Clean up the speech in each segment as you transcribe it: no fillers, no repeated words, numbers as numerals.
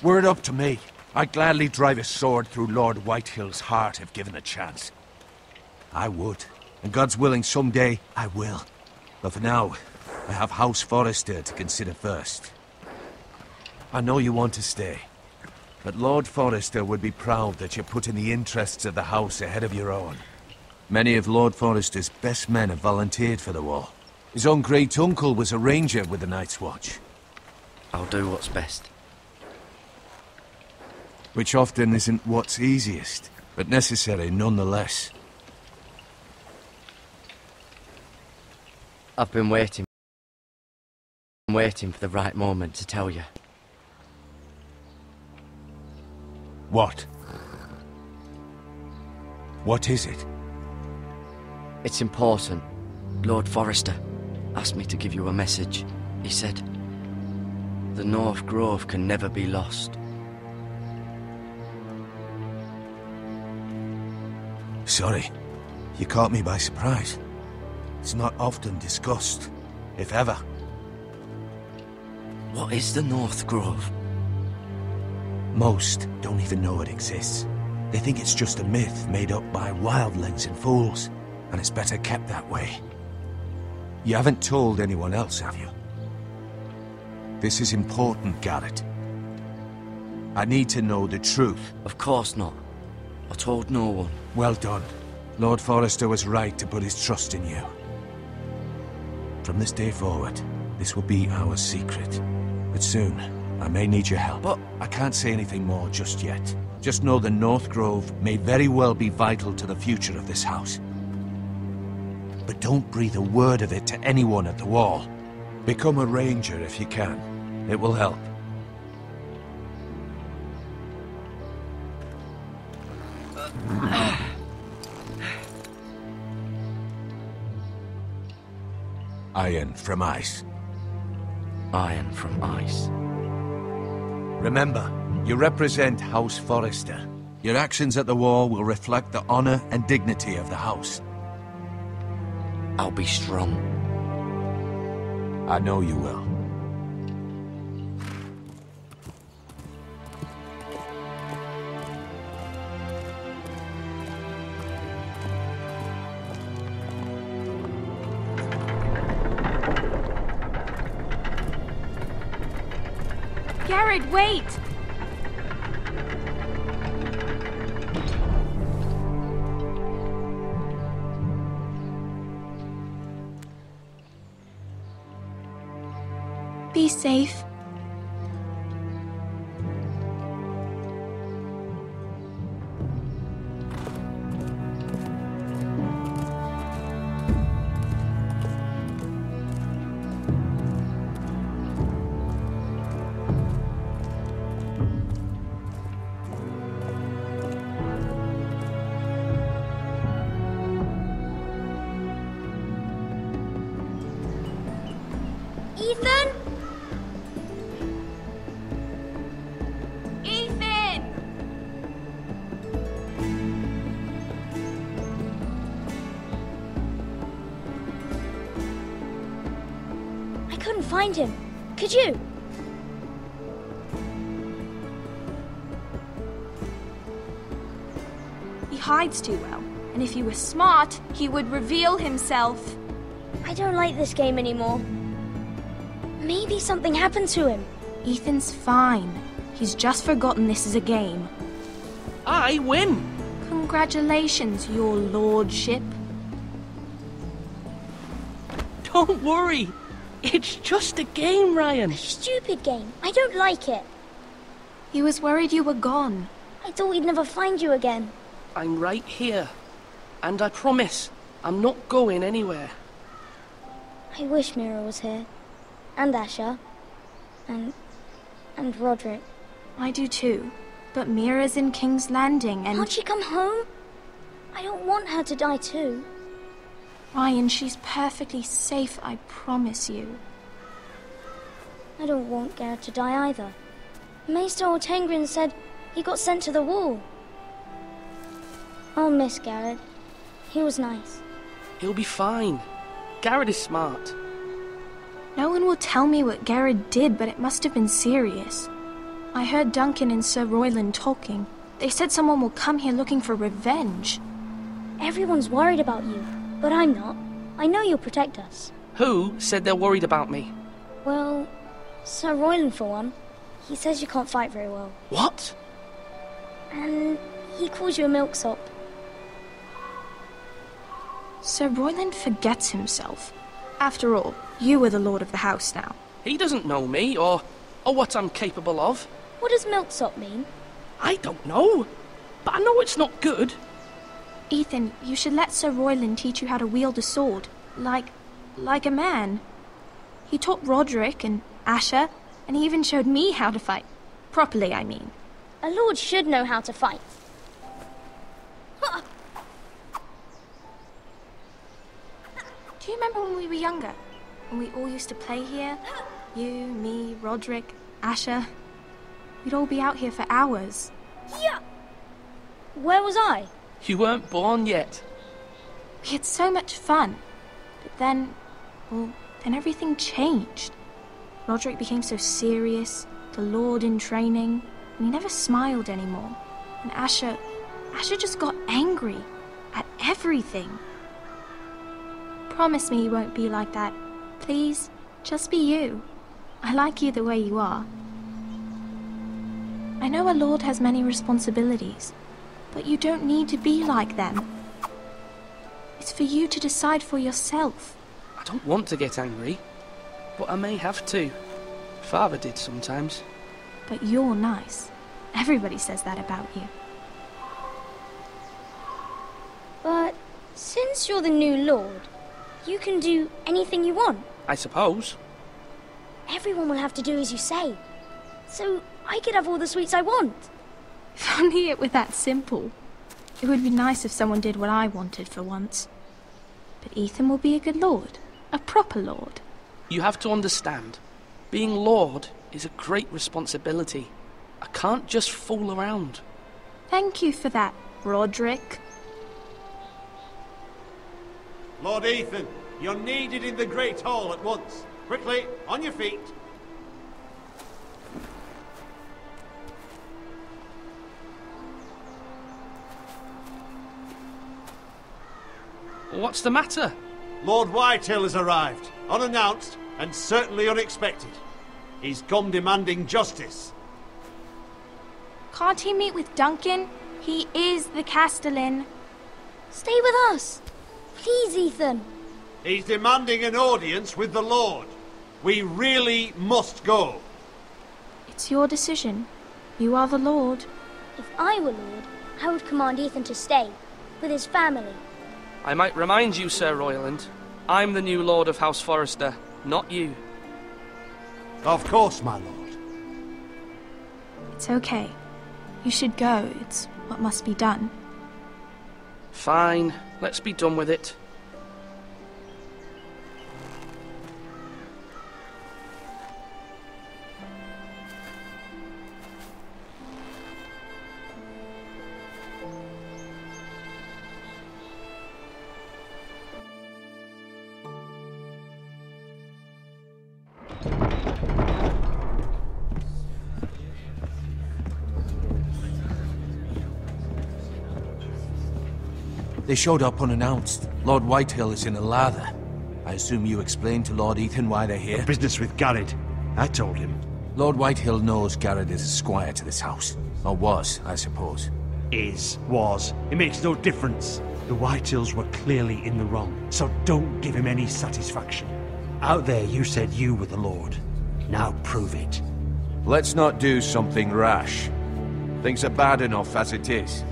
Were it up to me, I'd gladly drive a sword through Lord Whitehill's heart if given the chance. I would, and God's willing someday I will. But for now, I have House Forrester to consider first. I know you want to stay, but Lord Forrester would be proud that you're putting the interests of the house ahead of your own. Many of Lord Forrester's best men have volunteered for the war. His own great-uncle was a ranger with the Night's Watch. I'll do what's best. Which often isn't what's easiest, but necessary nonetheless. I've been waiting for the right moment to tell you. What? What is it? It's important. Lord Forrester asked me to give you a message. He said, the North Grove can never be lost. Sorry, you caught me by surprise. It's not often discussed, if ever. What is the North Grove? Most don't even know it exists. They think it's just a myth made up by wildlings and fools, and it's better kept that way. You haven't told anyone else, have you? This is important, Garrett. I need to know the truth. Of course not. I told no one. Well done. Lord Forrester was right to put his trust in you. From this day forward, this will be our secret. But soon, I may need your help. But I can't say anything more just yet. Just know the North Grove may very well be vital to the future of this house. But don't breathe a word of it to anyone at the Wall. Become a ranger if you can. It will help. Iron from ice. Iron from ice. Remember, you represent House Forrester. Your actions at the Wall will reflect the honor and dignity of the house. I'll be strong. I know you will. Garrett, wait! Be safe. Ethan? Ethan! I couldn't find him. Could you? He hides too well, and if he was smart, he would reveal himself. I don't like this game anymore. Maybe something happened to him. Ethan's fine. He's just forgotten this is a game. I win! Congratulations, your lordship. Don't worry. It's just a game, Ryan. Stupid game. I don't like it. He was worried you were gone. I thought we'd never find you again. I'm right here. And I promise, I'm not going anywhere. I wish Mira was here. And Asher. And Roderick. I do too. But Mira's in King's Landing and... Can't she come home? I don't want her to die too. Ryan, she's perfectly safe, I promise you. I don't want Garrett to die either. Maester Ortengrin said he got sent to the Wall. I'll miss Garrett. He was nice. He'll be fine. Garrett is smart. No one will tell me what Garrett did, but it must have been serious. I heard Duncan and Sir Royland talking. They said someone will come here looking for revenge. Everyone's worried about you, but I'm not. I know you'll protect us. Who said they're worried about me? Well, Sir Royland for one. He says you can't fight very well. What? And he calls you a milksop. Sir Royland forgets himself. After all, you are the lord of the house now. He doesn't know me, or what I'm capable of. What does milksop mean? I don't know, but I know it's not good. Ethan, you should let Sir Royland teach you how to wield a sword. Like a man. He taught Roderick and Asher, and he even showed me how to fight. Properly, I mean. A lord should know how to fight. Do you remember when we were younger? When we all used to play here? You, me, Roderick, Asher. We'd all be out here for hours. Yeah. Where was I? You weren't born yet. We had so much fun. But then, then everything changed. Roderick became so serious, the Lord in training, and he never smiled anymore. And Asher just got angry at everything. Promise me you won't be like that. Please, just be you. I like you the way you are. I know a lord has many responsibilities, but you don't need to be like them. It's for you to decide for yourself. I don't want to get angry, but I may have to. Father did sometimes. But you're nice. Everybody says that about you. But since you're the new lord, you can do anything you want. I suppose. Everyone will have to do as you say. So I could have all the sweets I want. If only it were that simple. It would be nice if someone did what I wanted for once. But Ethan will be a good lord. A proper lord. You have to understand. Being lord is a great responsibility. I can't just fool around. Thank you for that, Roderick. Lord Ethan, you're needed in the Great Hall at once. Quickly, on your feet. What's the matter? Lord Whitehill has arrived, unannounced and certainly unexpected. He's come demanding justice. Can't he meet with Duncan? He is the Castellan. Stay with us. Please, Ethan. He's demanding an audience with the Lord. We really must go. It's your decision. You are the lord. If I were lord, I would command Ethan to stay, with his family. I might remind you, Sir Royland, I'm the new Lord of House Forrester, not you. Of course, my lord. It's okay. You should go. It's what must be done. Fine, let's be done with it. They showed up unannounced. Lord Whitehill is in a lather. I assume you explained to Lord Ethan why they're here? Business with Garrett. I told him. Lord Whitehill knows Garrett is a squire to this house. Or was, I suppose. Was. It makes no difference. The Whitehills were clearly in the wrong, so don't give him any satisfaction. Out there you said you were the Lord. Now prove it. Let's not do something rash. Things are bad enough as it is.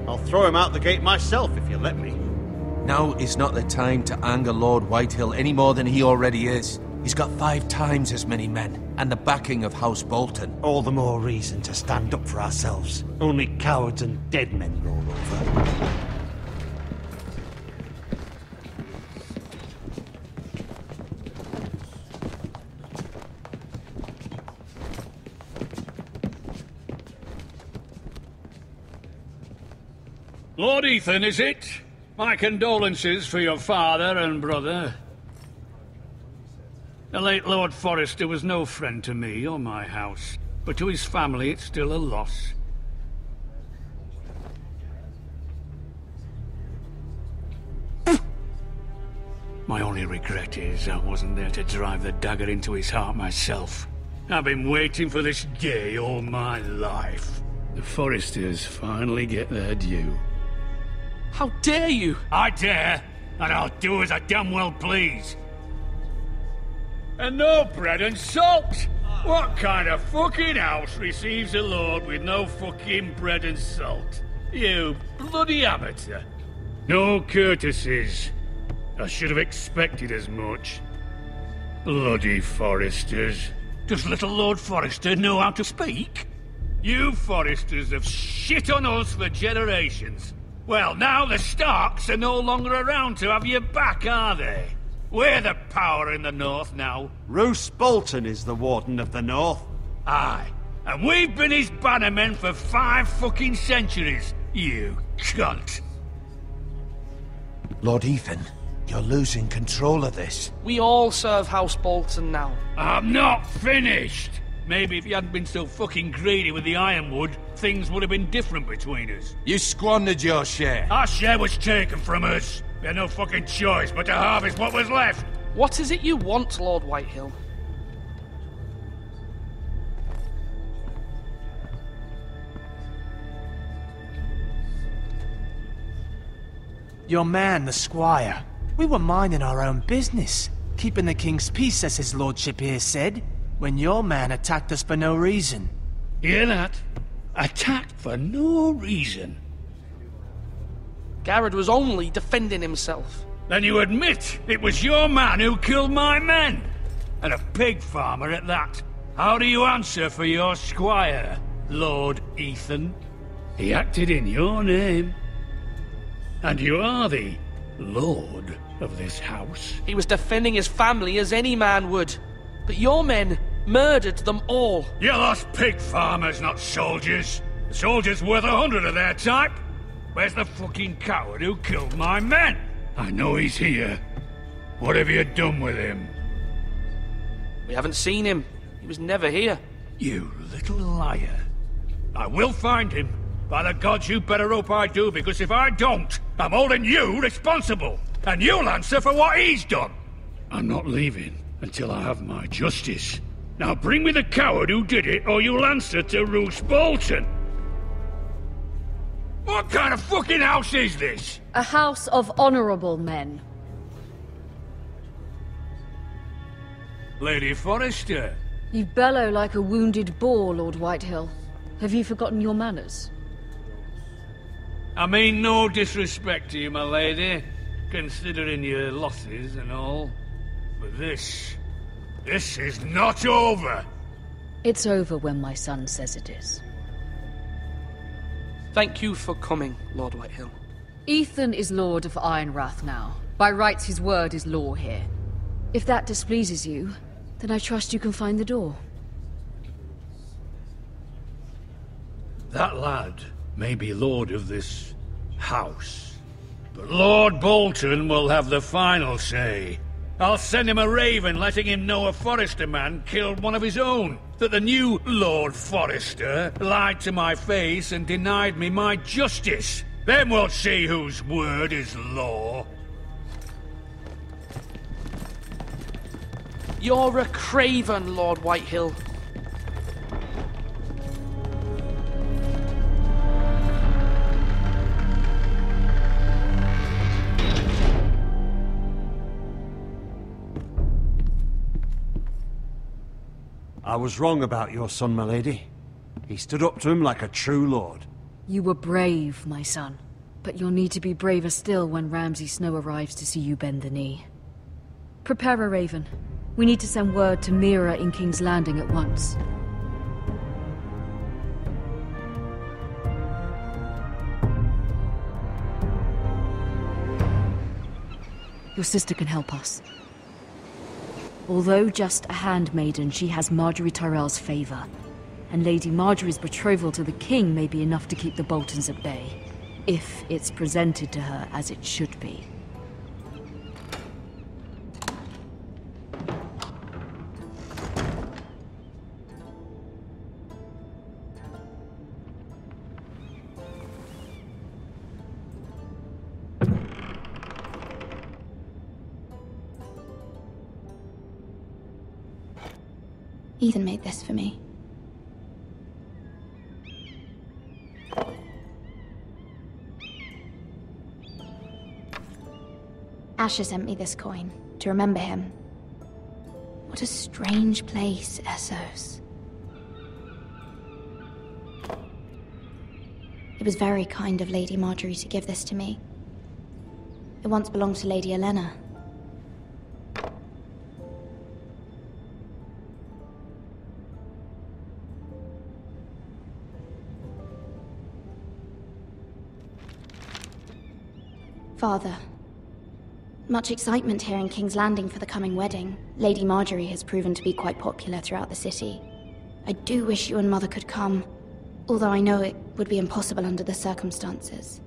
I'll throw him out the gate myself if you let me. Now is not the time to anger Lord Whitehill any more than he already is. He's got 5 times as many men, and the backing of House Bolton. All the more reason to stand up for ourselves. Only cowards and dead men roll over. Lord Ethan, is it? My condolences for your father and brother. The late Lord Forrester was no friend to me or my house, but to his family it's still a loss. My only regret is I wasn't there to drive the dagger into his heart myself. I've been waiting for this day all my life. The Forresters finally get their due. How dare you? I dare, and I'll do as I damn well please. And no bread and salt! What kind of fucking house receives a lord with no fucking bread and salt? You bloody amateur. No courtesies. I should have expected as much. Bloody Forresters. Does little Lord Forrester know how to speak? You Forresters have shit on us for generations. Well, now the Starks are no longer around to have you back, are they? We're the power in the north now. Roose Bolton is the Warden of the North. Aye, and we've been his bannermen for 5 fucking centuries, you cunt. Lord Ethan, you're losing control of this. We all serve House Bolton now. I'm not finished! Maybe if you hadn't been so fucking greedy with the ironwood, things would have been different between us. You squandered your share. Our share was taken from us. We had no fucking choice but to harvest what was left. What is it you want, Lord Whitehill? Your man, the squire. We were minding our own business, keeping the king's peace, as his lordship here said, when your man attacked us for no reason. Hear that? Attacked for no reason. Garrett was only defending himself. Then you admit it was your man who killed my men? And a pig farmer at that. How do you answer for your squire, Lord Ethan? He acted in your name. And you are the lord of this house. He was defending his family as any man would. But your men murdered them all. You lost pig farmers, not soldiers. The soldiers worth 100 of their type. Where's the fucking coward who killed my men? I know he's here. What have you done with him? We haven't seen him. He was never here. You little liar. I will find him. By the gods, you better hope I do, because if I don't, I'm holding you responsible. And you'll answer for what he's done. I'm not leaving until I have my justice. Now bring me the coward who did it, or you'll answer to Roose Bolton. What kind of fucking house is this? A house of honorable men. Lady Forrester. You bellow like a wounded boar, Lord Whitehill. Have you forgotten your manners? I mean no disrespect to you, my lady, considering your losses and all. But this is not over. It's over when my son says it is. Thank you for coming, Lord Whitehill. Ethan is Lord of Ironrath now. By rights, his word is law here. If that displeases you, then I trust you can find the door. That lad may be lord of this house, but Lord Bolton will have the final say. I'll send him a raven letting him know a Forrester man killed one of his own. That the new Lord Forrester lied to my face and denied me my justice. Then we'll see whose word is law. You're a craven, Lord Whitehill. I was wrong about your son, my lady. He stood up to him like a true lord. You were brave, my son. But you'll need to be braver still when Ramsay Snow arrives to see you bend the knee. Prepare a raven. We need to send word to Mira in King's Landing at once. Your sister can help us. Although just a handmaiden, she has Marjorie Tyrell's favor. And Lady Marjorie's betrothal to the king may be enough to keep the Boltons at bay. If it's presented to her as it should be. Ethan made this for me. Asher sent me this coin to remember him. What a strange place, Essos. It was very kind of Lady Marjorie to give this to me. It once belonged to Lady Elena. Father, much excitement here in King's Landing for the coming wedding. Lady Marjorie has proven to be quite popular throughout the city. I do wish you and Mother could come, although I know it would be impossible under the circumstances.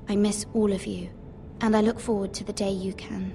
I miss all of you, and I look forward to the day you can.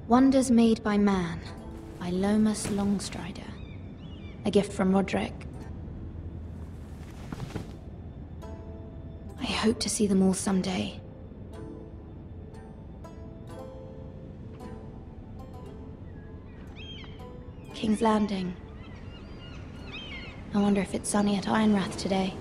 Wonders Made by Man, by Lomas Longstrider. A gift from Roderick. I hope to see them all someday. King's Landing. I wonder if it's sunny at Ironrath today.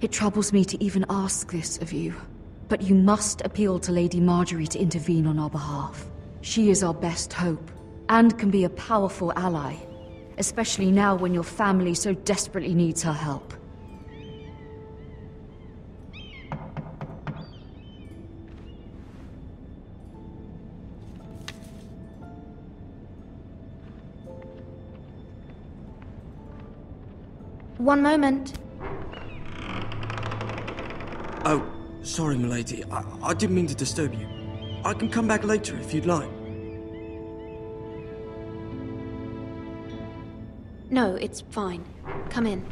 It troubles me to even ask this of you, but you must appeal to Lady Marjorie to intervene on our behalf. She is our best hope, and can be a powerful ally, especially now when your family so desperately needs her help. One moment. Oh, sorry, milady. I didn't mean to disturb you. I can come back later if you'd like. No, it's fine. Come in.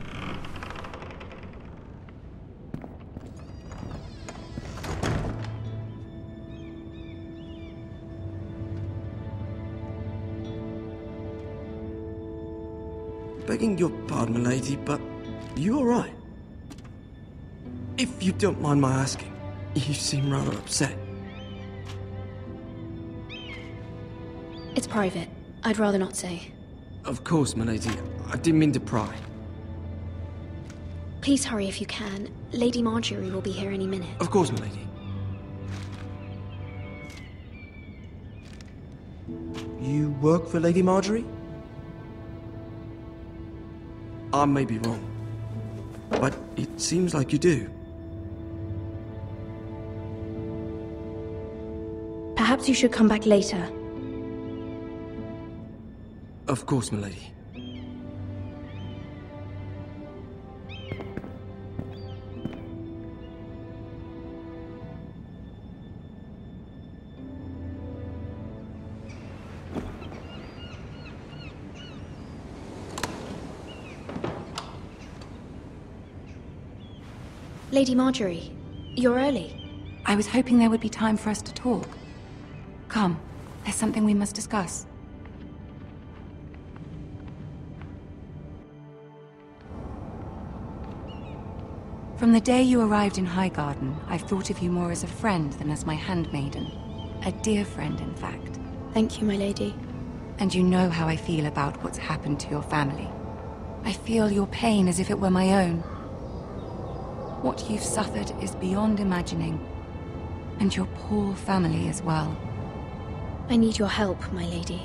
Begging your pardon, milady, but you all right? If you don't mind my asking, you seem rather upset. It's private. I'd rather not say. Of course, milady. I didn't mean to pry. Please hurry if you can. Lady Marjorie will be here any minute. Of course, milady. You work for Lady Marjorie? I may be wrong, but it seems like you do. Perhaps you should come back later. Of course, milady. Lady Marjorie, you're early. I was hoping there would be time for us to talk. Come, there's something we must discuss. From the day you arrived in Highgarden, I've thought of you more as a friend than as my handmaiden. A dear friend, in fact. Thank you, my lady. And you know how I feel about what's happened to your family. I feel your pain as if it were my own. What you've suffered is beyond imagining. And your poor family as well. I need your help, my lady.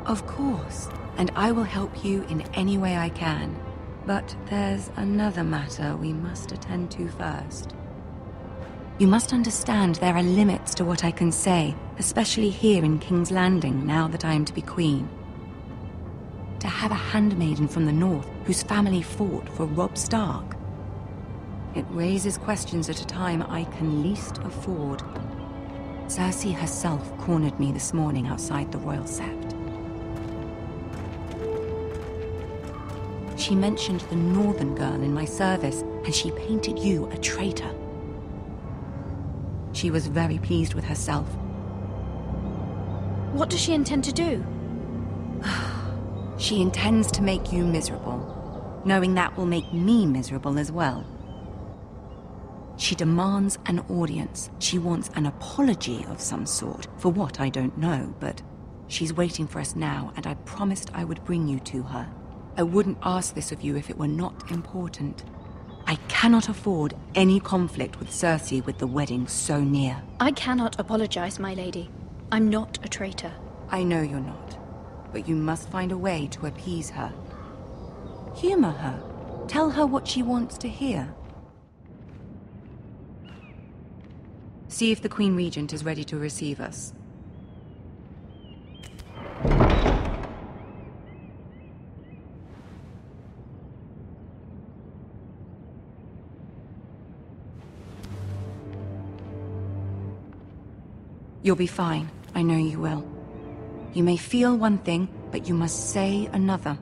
Of course, and I will help you in any way I can. But there's another matter we must attend to first. You must understand there are limits to what I can say, especially here in King's Landing, now that I am to be queen. To have a handmaiden from the north whose family fought for Robb Stark. It raises questions at a time I can least afford. Cersei herself cornered me this morning outside the Royal Sept. She mentioned the Northern girl in my service, and she painted you a traitor. She was very pleased with herself. What does she intend to do? She intends to make you miserable, knowing that will make me miserable as well. She demands an audience. She wants an apology of some sort, for what I don't know, but she's waiting for us now, and I promised I would bring you to her. I wouldn't ask this of you if it were not important. I cannot afford any conflict with Cersei with the wedding so near. I cannot apologize, my lady. I'm not a traitor. I know you're not, but you must find a way to appease her. Humor her. Tell her what she wants to hear. See if the Queen Regent is ready to receive us. You'll be fine. I know you will. You may feel one thing, but you must say another.